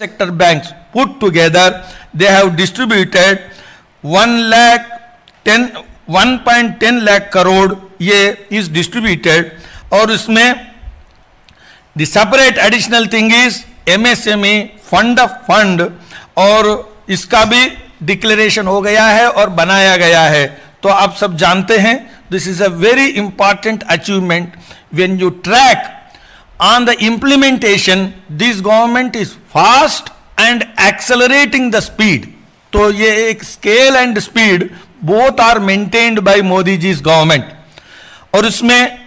sector banks put together, they have distributed 1.10 lakh crore ये is distributed. और इसमें the separate additional thing is MSME fund of fund, और इसका भी declaration हो गया है और बनाया गया है. तो आप सब जानते हैं this is a very important achievement. When you track on the implementation, this government is fast and accelerating the speed. तो ये एक scale and speed both are maintained by Modi ji's government. और इसमें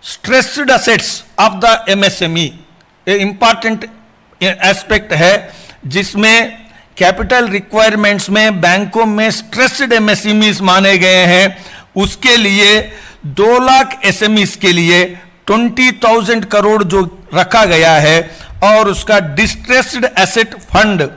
stressed assets of the MSME एक important aspect है, जिसमें capital requirements में बैंकों में स्ट्रेस्ड एमएसएमईज माने गए हैं. उसके लिए 2 लाख एसएमईज के लिए 20,000 करोड़ जो रखा गया है, और उसका distressed asset fund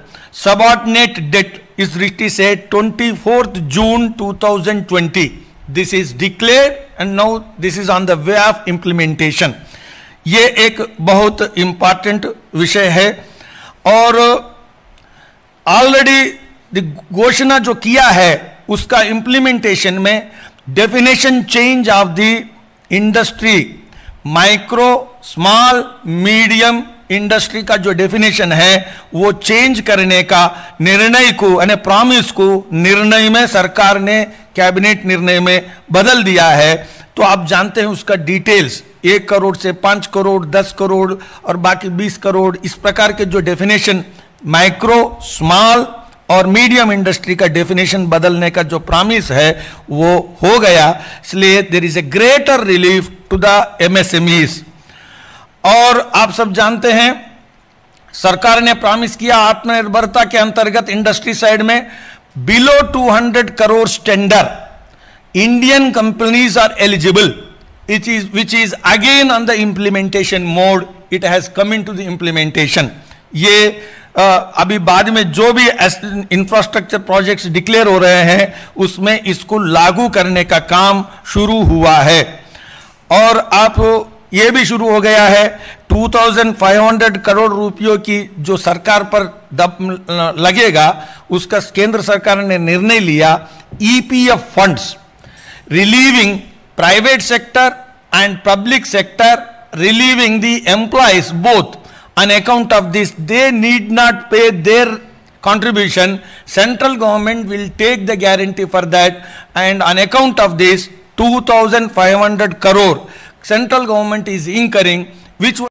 subordinate debt is रिटी से 24 June 2020. This is declared and now this is on the way of implementation. ये एक बहुत इंपॉर्टेंट विषय है. और ऑलरेडी घोषणा जो किया है उसका इंप्लीमेंटेशन में definition change of the industry, micro small medium industry का जो डेफिनेशन है वो चेंज करने का निर्णय को यानी प्रॉमिस को निर्णय में सरकार ने कैबिनेट निर्णय में बदल दिया है. तो आप जानते हैं उसका डिटेल्स 1 करोड़ से 5 करोड़ 10 करोड़ और बाकी 20 करोड़ इस प्रकार के जो डेफिनेशन माइक्रो स्मॉल और मीडियम इंडस्ट्री का डेफिनेशन बदलने का जो प्रॉमिस है वो हो गया. इसलिए there is a greater relief to the MSMEs. और आप सब जानते हैं सरकार ने प्रॉमिस किया आत्मनिर्भरता के अंतर्गत इंडस्ट्री साइड में below 200 crore tender Indian companies are eligible, which is again on the implementation mode. It has come into the implementation. ये अभी बाद में जो भी इंफ्रास्ट्रक्चर प्रोजेक्ट्स डिक्लेयर हो रहे हैं उसमें इसको लागू करने का काम शुरू हुआ है. और आप ये भी शुरू हो गया है 2,500 करोड़ रुपयों की जो सरकार पर दब लगेगा उसका केंद्र सरकार ने निर्णय लिया. EPF funds relieving private sector and public sector, relieving the employees both. On account of this, they need not pay their contribution. Central government will take the guarantee for that, and on account of this 2,500 crore central government is incurring, which